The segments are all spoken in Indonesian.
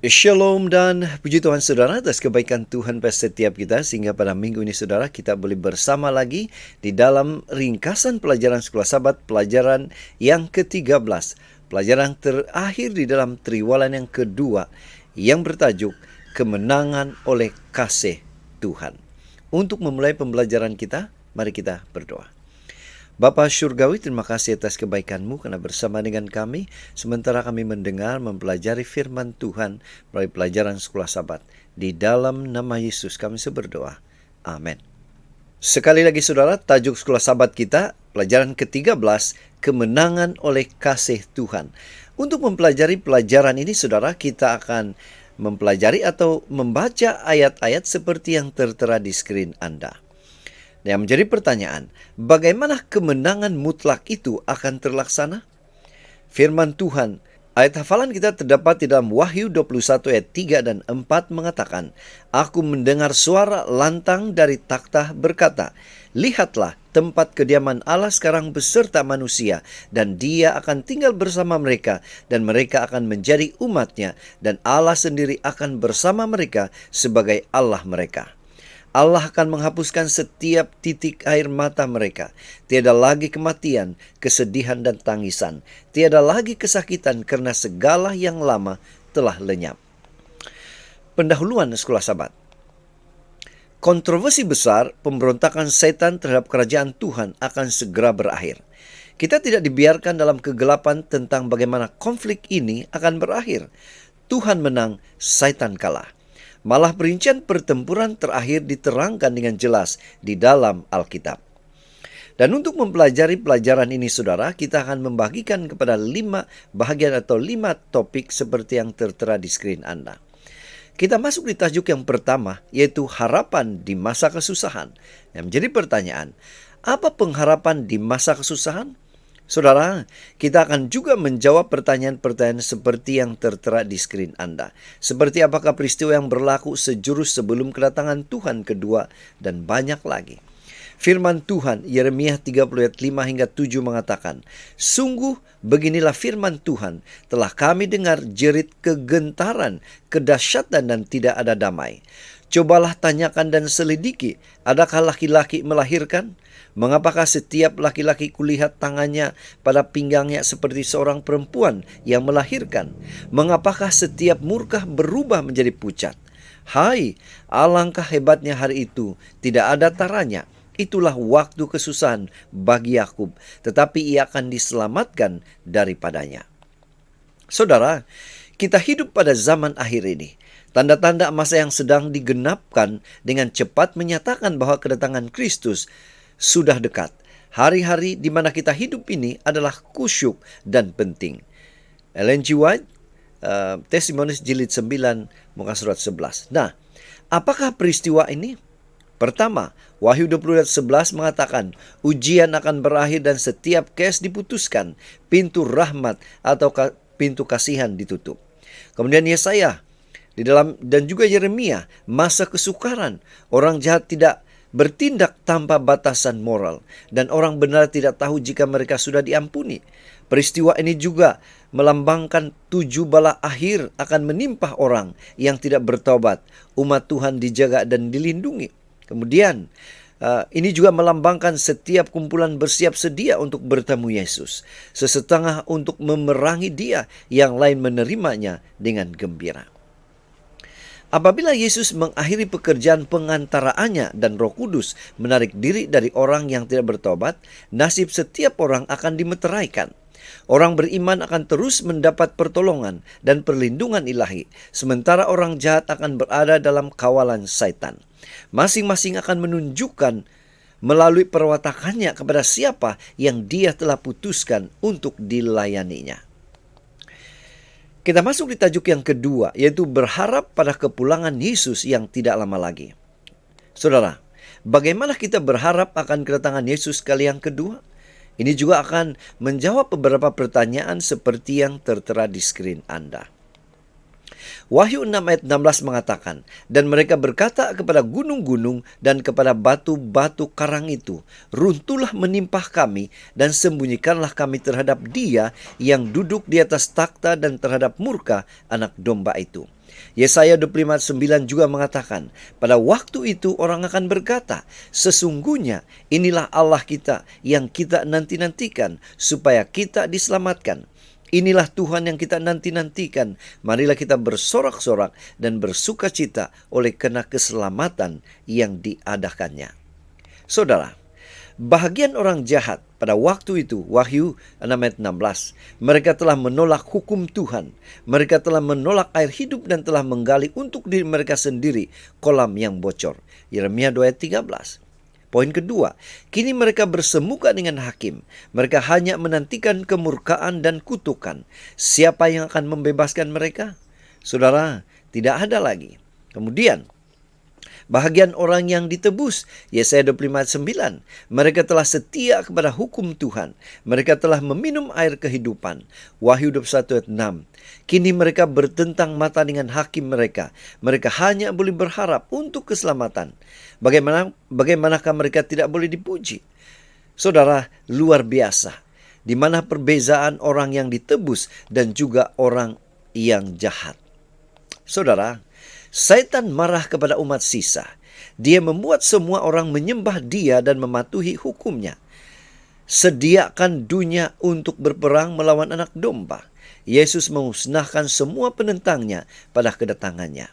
Shalom dan puji Tuhan saudara atas kebaikan Tuhan pada setiap kita sehingga pada minggu ini saudara kita boleh bersama lagi di dalam ringkasan pelajaran Sekolah Sabat pelajaran yang ke-13, pelajaran terakhir di dalam triwalan yang kedua yang bertajuk Kemenangan oleh Kasih Tuhan. Untuk memulai pembelajaran kita, mari kita berdoa. Bapa Syurgawi, terima kasih atas kebaikan-Mu karena bersama dengan kami, sementara kami mendengar, mempelajari firman Tuhan melalui pelajaran Sekolah Sabat. Di dalam nama Yesus kami berdoa. Amin. Sekali lagi saudara, tajuk Sekolah Sabat kita, pelajaran ke-13, Kemenangan oleh Kasih Tuhan. Untuk mempelajari pelajaran ini saudara, kita akan mempelajari atau membaca ayat-ayat seperti yang tertera di skrin Anda. Yang menjadi pertanyaan, bagaimana kemenangan mutlak itu akan terlaksana? Firman Tuhan, ayat hafalan kita terdapat di dalam Wahyu 21 ayat 3 dan 4 mengatakan, Aku mendengar suara lantang dari takhta berkata, Lihatlah, tempat kediaman Allah sekarang beserta manusia, dan Dia akan tinggal bersama mereka, dan mereka akan menjadi umat-Nya, dan Allah sendiri akan bersama mereka sebagai Allah mereka. Allah akan menghapuskan setiap titik air mata mereka. Tiada lagi kematian, kesedihan dan tangisan. Tiada lagi kesakitan karena segala yang lama telah lenyap. Pendahuluan Sekolah Sabat. Kontroversi besar pemberontakan setan terhadap kerajaan Tuhan akan segera berakhir. Kita tidak dibiarkan dalam kegelapan tentang bagaimana konflik ini akan berakhir. Tuhan menang, setan kalah. Malah perincian pertempuran terakhir diterangkan dengan jelas di dalam Alkitab. Dan untuk mempelajari pelajaran ini saudara, kita akan membagikan kepada 5 bahagian atau 5 topik seperti yang tertera di skrin Anda. Kita masuk di tajuk yang pertama, yaitu harapan di masa kesusahan. Yang menjadi pertanyaan, apa pengharapan di masa kesusahan? Saudara, kita akan juga menjawab pertanyaan-pertanyaan seperti yang tertera di skrin Anda. Seperti apakah peristiwa yang berlaku sejurus sebelum kedatangan Tuhan kedua, dan banyak lagi. Firman Tuhan, Yeremia 30 ayat 5 hingga 7 mengatakan, Sungguh beginilah firman Tuhan, telah kami dengar jerit kegentaran, kedahsyatan dan tidak ada damai. Cobalah tanyakan dan selidiki, adakah laki-laki melahirkan? Mengapakah setiap laki-laki kulihat tangannya pada pinggangnya seperti seorang perempuan yang melahirkan? Mengapakah setiap murka berubah menjadi pucat? Hai, alangkah hebatnya hari itu, tidak ada taranya. Itulah waktu kesusahan bagi Yakub, tetapi ia akan diselamatkan daripadanya. Saudara, kita hidup pada zaman akhir ini. Tanda-tanda masa yang sedang digenapkan dengan cepat menyatakan bahwa kedatangan Kristus sudah dekat. Hari-hari di mana kita hidup ini adalah kusyuk dan penting. Ellen G. White, Testimonies jilid 9, muka surat 11. Nah, apakah peristiwa ini? Pertama, Wahyu 20 ayat 11 mengatakan, ujian akan berakhir dan setiap kes diputuskan, pintu rahmat atau pintu kasihan ditutup. Kemudian Yesaya dan juga Yeremia, masa kesukaran, orang jahat tidak bertindak tanpa batasan moral, dan orang benar tidak tahu jika mereka sudah diampuni. Peristiwa ini juga melambangkan 7 bala akhir akan menimpa orang yang tidak bertobat. Umat Tuhan dijaga dan dilindungi. Kemudian ini juga melambangkan setiap kumpulan bersiap sedia untuk bertemu Yesus. Sesetengah untuk memerangi Dia, yang lain menerimanya dengan gembira. Apabila Yesus mengakhiri pekerjaan pengantaraannya dan Roh Kudus menarik diri dari orang yang tidak bertobat, nasib setiap orang akan dimeteraikan. Orang beriman akan terus mendapat pertolongan dan perlindungan ilahi, sementara orang jahat akan berada dalam kawalan Satan. Masing-masing akan menunjukkan melalui perwatakannya kepada siapa yang dia telah putuskan untuk dilayaninya. Kita masuk di tajuk yang kedua, yaitu berharap pada kepulangan Yesus yang tidak lama lagi. Saudara, bagaimana kita berharap akan kedatangan Yesus kali yang kedua? Ini juga akan menjawab beberapa pertanyaan seperti yang tertera di skrin Anda. Wahyu 6 ayat 16 mengatakan, dan mereka berkata kepada gunung-gunung dan kepada batu-batu karang itu, runtuhlah menimpah kami dan sembunyikanlah kami terhadap Dia yang duduk di atas takhta dan terhadap murka anak domba itu. Yesaya 25:9 juga mengatakan, pada waktu itu orang akan berkata, sesungguhnya inilah Allah kita yang kita nanti-nantikan supaya kita diselamatkan. Inilah Tuhan yang kita nanti-nantikan. Marilah kita bersorak-sorak dan bersukacita oleh karena keselamatan yang diadakannya. Saudara, bahagian orang jahat pada waktu itu, Wahyu 6 ayat 16, mereka telah menolak hukum Tuhan. Mereka telah menolak air hidup dan telah menggali untuk diri mereka sendiri kolam yang bocor. Yeremia 2 ayat 13. Poin kedua, kini mereka bersemuka dengan hakim. Mereka hanya menantikan kemurkaan dan kutukan. Siapa yang akan membebaskan mereka? Saudara, tidak ada lagi. Kemudian, bahagian orang yang ditebus, Yesaya 25:9, mereka telah setia kepada hukum Tuhan. Mereka telah meminum air kehidupan. Wahyu 21 ayat 6. Kini mereka bertentang mata dengan hakim mereka. Mereka hanya boleh berharap untuk keselamatan. Bagaimanakah mereka tidak boleh dipuji? Saudara, luar biasa. Di mana perbezaan orang yang ditebus dan juga orang yang jahat. Saudara, Satan marah kepada umat sisa. Dia membuat semua orang menyembah dia dan mematuhi hukumnya. Sediakan dunia untuk berperang melawan anak domba. Yesus memusnahkan semua penentangnya pada kedatangannya.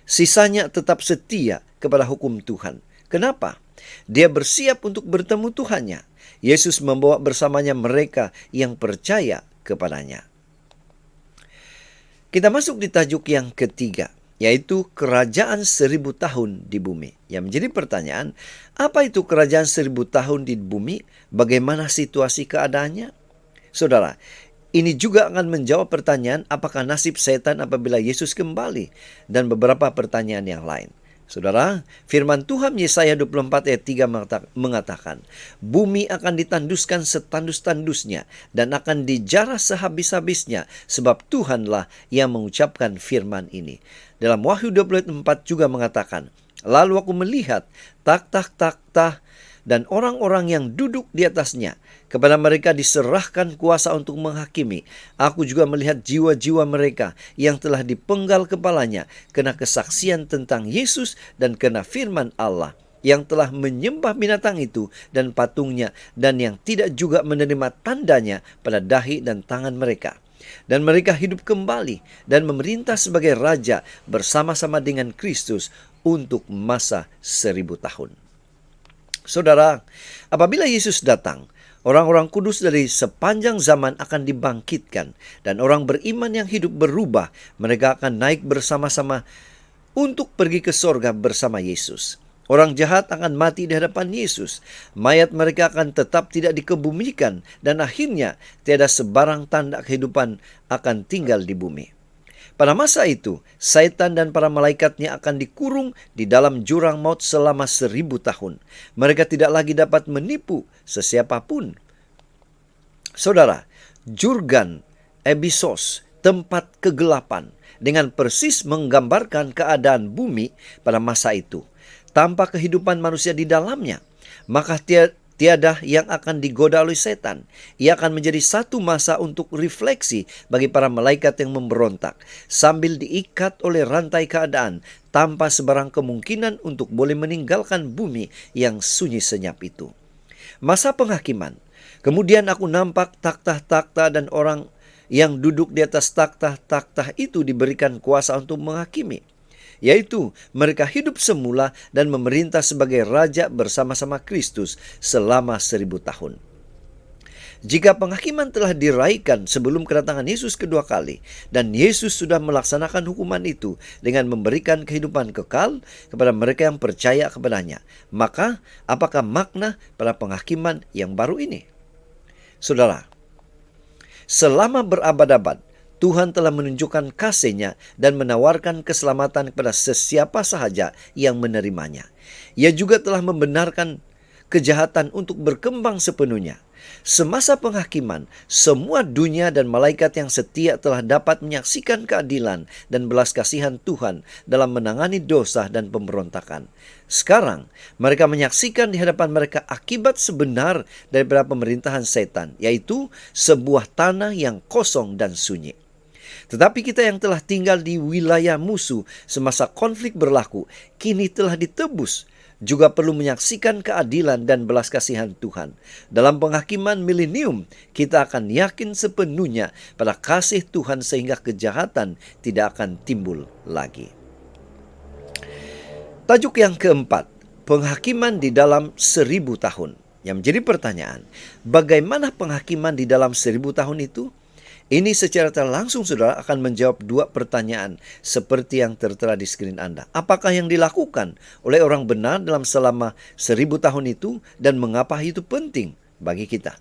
Sisanya tetap setia kepada hukum Tuhan. Kenapa? Dia bersiap untuk bertemu Tuhannya. Yesus membawa bersamanya mereka yang percaya kepadanya. Kita masuk di tajuk yang ketiga, yaitu kerajaan 1000 tahun di bumi. Yang menjadi pertanyaan, apa itu kerajaan 1000 tahun di bumi? Bagaimana situasi keadaannya? Saudara, ini juga akan menjawab pertanyaan apakah nasib setan apabila Yesus kembali dan beberapa pertanyaan yang lain. Saudara, firman Tuhan Yesaya 24 ayat 3 mengatakan, bumi akan ditanduskan setandus-tandusnya dan akan dijarah sehabis-habisnya sebab Tuhanlah yang mengucapkan firman ini. Dalam Wahyu 24 juga mengatakan, lalu aku melihat takhta dan orang-orang yang duduk di atasnya. Kepada mereka diserahkan kuasa untuk menghakimi. Aku juga melihat jiwa-jiwa mereka yang telah dipenggal kepalanya kena kesaksian tentang Yesus dan kena firman Allah, yang telah menyembah binatang itu dan patungnya, dan yang tidak juga menerima tandanya pada dahi dan tangan mereka. Dan mereka hidup kembali dan memerintah sebagai raja bersama-sama dengan Kristus untuk masa 1000 tahun. Saudara, apabila Yesus datang, orang-orang kudus dari sepanjang zaman akan dibangkitkan dan orang beriman yang hidup berubah, mereka akan naik bersama-sama untuk pergi ke sorga bersama Yesus. Orang jahat akan mati di hadapan Yesus. Mayat mereka akan tetap tidak dikebumikan dan akhirnya tiada sebarang tanda kehidupan akan tinggal di bumi. Pada masa itu, Satan dan para malaikatnya akan dikurung di dalam jurang maut selama 1000 tahun. Mereka tidak lagi dapat menipu sesiapapun. Saudara, Jurgan Ebisos, tempat kegelapan, dengan persis menggambarkan keadaan bumi pada masa itu. Tanpa kehidupan manusia di dalamnya, maka tiada yang akan digoda oleh setan. Ia akan menjadi satu masa untuk refleksi bagi para malaikat yang memberontak, sambil diikat oleh rantai keadaan, tanpa sebarang kemungkinan untuk boleh meninggalkan bumi yang sunyi senyap itu. Masa penghakiman. Kemudian aku nampak takhta-takhta dan orang yang duduk di atas takhta-takhta itu diberikan kuasa untuk menghakimi. Yaitu mereka hidup semula dan memerintah sebagai raja bersama-sama Kristus selama 1000 tahun. Jika penghakiman telah diraihkan sebelum kedatangan Yesus kedua kali, dan Yesus sudah melaksanakan hukuman itu dengan memberikan kehidupan kekal kepada mereka yang percaya kepadanya, maka apakah makna pada penghakiman yang baru ini? Saudara, selama berabad-abad, Tuhan telah menunjukkan kasih-Nya dan menawarkan keselamatan kepada sesiapa sahaja yang menerimanya. Ia juga telah membenarkan kejahatan untuk berkembang sepenuhnya. Semasa penghakiman, semua dunia dan malaikat yang setia telah dapat menyaksikan keadilan dan belas kasihan Tuhan dalam menangani dosa dan pemberontakan. Sekarang, mereka menyaksikan di hadapan mereka akibat sebenar daripada pemerintahan setan, yaitu sebuah tanah yang kosong dan sunyi. Tetapi kita yang telah tinggal di wilayah musuh semasa konflik berlaku, kini telah ditebus, juga perlu menyaksikan keadilan dan belas kasihan Tuhan. Dalam penghakiman milenium, kita akan yakin sepenuhnya pada kasih Tuhan sehingga kejahatan tidak akan timbul lagi. Tajuk yang keempat, penghakiman di dalam 1000 tahun. Yang menjadi pertanyaan, bagaimana penghakiman di dalam 1000 tahun itu? Ini secara tak langsung saudara akan menjawab dua pertanyaan seperti yang tertera di skrin Anda. Apakah yang dilakukan oleh orang benar dalam selama 1000 tahun itu dan mengapa itu penting bagi kita?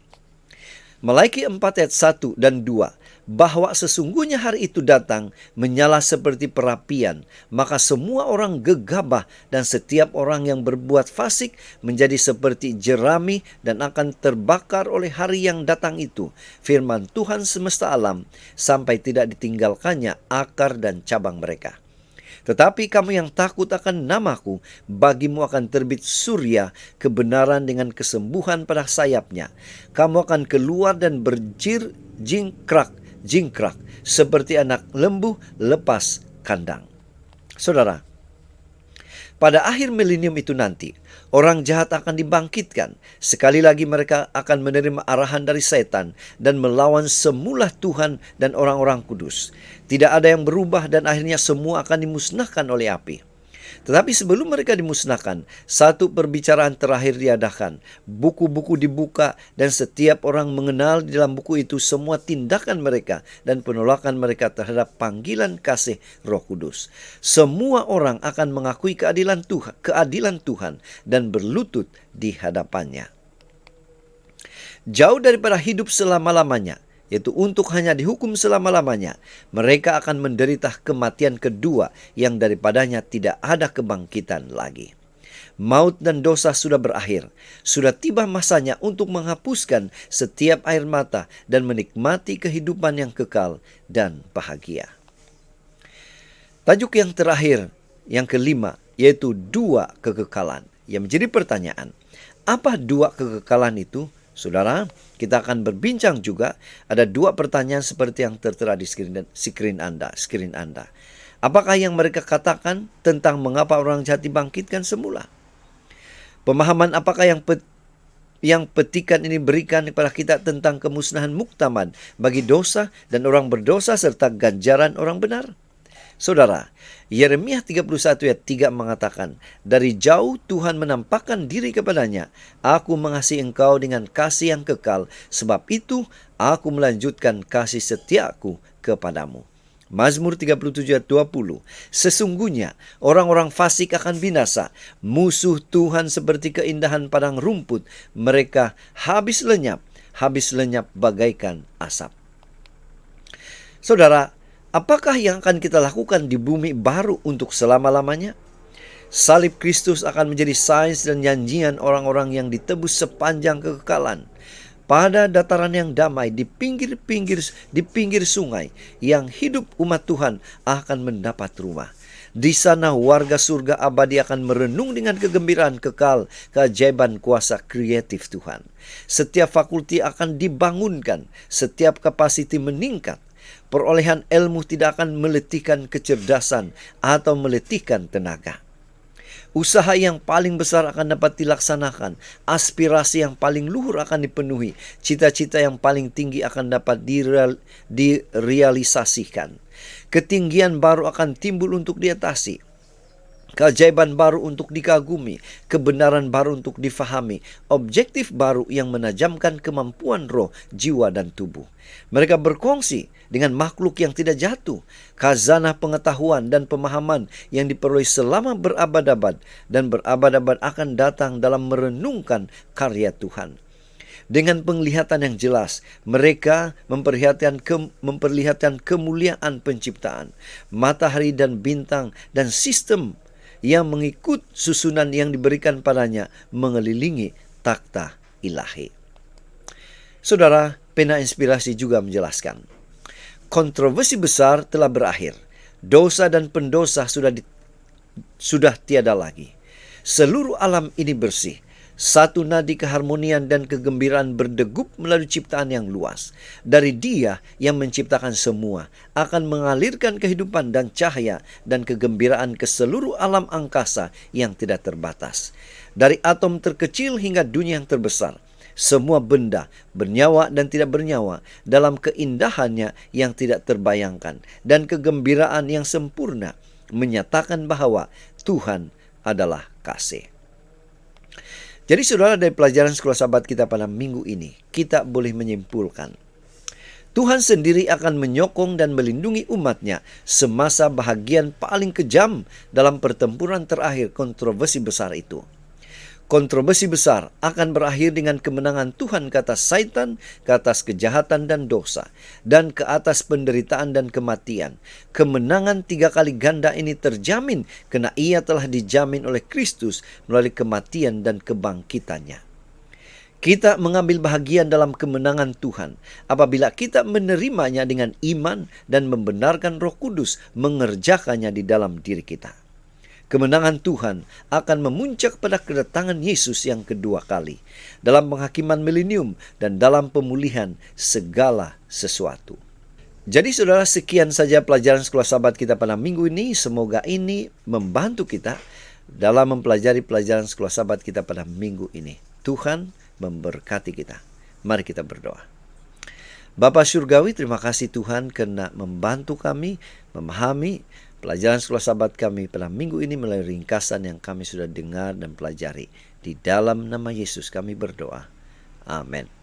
Malaiki 4 ayat 1 dan 2, bahwa sesungguhnya hari itu datang menyala seperti perapian, maka semua orang gegabah dan setiap orang yang berbuat fasik menjadi seperti jerami dan akan terbakar oleh hari yang datang itu. Firman Tuhan semesta alam, sampai tidak ditinggalkannya akar dan cabang mereka. Tetapi kamu yang takut akan namaku, bagimu akan terbit surya kebenaran dengan kesembuhan pada sayapnya. Kamu akan keluar dan jingkrak seperti anak lembu lepas kandang. Saudara, pada akhir milenium itu nanti, orang jahat akan dibangkitkan. Sekali lagi mereka akan menerima arahan dari setan dan melawan semula Tuhan dan orang-orang kudus. Tidak ada yang berubah dan akhirnya semua akan dimusnahkan oleh api. Tetapi sebelum mereka dimusnahkan, satu perbicaraan terakhir diadakan. Buku-buku dibuka dan setiap orang mengenal di dalam buku itu semua tindakan mereka dan penolakan mereka terhadap panggilan kasih Roh Kudus. Semua orang akan mengakui keadilan Tuhan dan berlutut di hadapannya. Jauh daripada hidup selama-lamanya, yaitu untuk hanya dihukum selama-lamanya, mereka akan menderita kematian kedua yang daripadanya tidak ada kebangkitan lagi. Maut dan dosa sudah berakhir. Sudah tiba masanya untuk menghapuskan setiap air mata dan menikmati kehidupan yang kekal dan bahagia. Tajuk yang terakhir, yang kelima, yaitu dua kekekalan. Yang menjadi pertanyaan, apa dua kekekalan itu? Saudara, kita akan berbincang juga. Ada dua pertanyaan seperti yang tertera di skrin Anda. Apakah yang mereka katakan tentang mengapa orang jahat dibangkitkan semula? Pemahaman apakah yang petikan ini berikan kepada kita tentang kemusnahan muktamad bagi dosa dan orang berdosa serta ganjaran orang benar? Saudara, Yeremia 31 ayat 3 mengatakan, dari jauh Tuhan menampakkan diri kepadanya, aku mengasihi engkau dengan kasih yang kekal, sebab itu aku melanjutkan kasih setiaku kepadamu. Mazmur 37 ayat 20, sesungguhnya orang-orang fasik akan binasa, musuh Tuhan seperti keindahan padang rumput, mereka habis lenyap bagaikan asap. Saudara, apakah yang akan kita lakukan di bumi baru untuk selama-lamanya? Salib Kristus akan menjadi sains dan nyanyian orang-orang yang ditebus sepanjang kekekalan. Pada dataran yang damai di pinggir sungai yang hidup umat Tuhan akan mendapat rumah. Di sana warga surga abadi akan merenung dengan kegembiraan kekal keajaiban kuasa kreatif Tuhan. Setiap fakulti akan dibangunkan, setiap kapasiti meningkat. Perolehan ilmu tidak akan meletihkan kecerdasan atau meletihkan tenaga. Usaha yang paling besar akan dapat dilaksanakan. Aspirasi yang paling luhur akan dipenuhi. Cita-cita yang paling tinggi akan dapat direalisasikan. Ketinggian baru akan timbul untuk diatasi. Keajaiban baru untuk dikagumi, kebenaran baru untuk difahami, objektif baru yang menajamkan kemampuan roh, jiwa, dan tubuh. Mereka berkongsi dengan makhluk yang tidak jatuh, khazanah pengetahuan dan pemahaman yang diperoleh selama berabad-abad dan berabad-abad akan datang dalam merenungkan karya Tuhan. Dengan penglihatan yang jelas, mereka memperlihatkan kemuliaan penciptaan, matahari dan bintang dan sistem yang mengikut susunan yang diberikan padanya mengelilingi takhta ilahi. Saudara, pena inspirasi juga menjelaskan, kontroversi besar telah berakhir. Dosa dan pendosa sudah tiada lagi. Seluruh alam ini bersih. Satu nadi keharmonian dan kegembiraan berdegup melalui ciptaan yang luas. Dari Dia yang menciptakan semua, akan mengalirkan kehidupan dan cahaya dan kegembiraan ke seluruh alam angkasa yang tidak terbatas. Dari atom terkecil hingga dunia yang terbesar, semua benda bernyawa dan tidak bernyawa dalam keindahannya yang tidak terbayangkan dan kegembiraan yang sempurna menyatakan bahwa Tuhan adalah kasih. Jadi saudara, dari pelajaran sekolah sahabat kita pada minggu ini, kita boleh menyimpulkan Tuhan sendiri akan menyokong dan melindungi umatnya semasa bahagian paling kejam dalam pertempuran terakhir kontroversi besar itu. Kontroversi besar akan berakhir dengan kemenangan Tuhan ke atas Satan, ke atas kejahatan dan dosa, dan ke atas penderitaan dan kematian. Kemenangan 3 kali ganda ini terjamin karena ia telah dijamin oleh Kristus melalui kematian dan kebangkitannya. Kita mengambil bahagian dalam kemenangan Tuhan apabila kita menerimanya dengan iman dan membenarkan Roh Kudus mengerjakannya di dalam diri kita. Kemenangan Tuhan akan memuncak pada kedatangan Yesus yang kedua kali, dalam penghakiman milenium dan dalam pemulihan segala sesuatu. Jadi saudara, sekian saja pelajaran sekolah sahabat kita pada minggu ini. Semoga ini membantu kita dalam mempelajari pelajaran sekolah sahabat kita pada minggu ini. Tuhan memberkati kita. Mari kita berdoa. Bapa Surgawi, terima kasih Tuhan karena membantu kami memahami pelajaran sekolah sahabat kami pada minggu ini melalui ringkasan yang kami sudah dengar dan pelajari. Di dalam nama Yesus kami berdoa. Amin.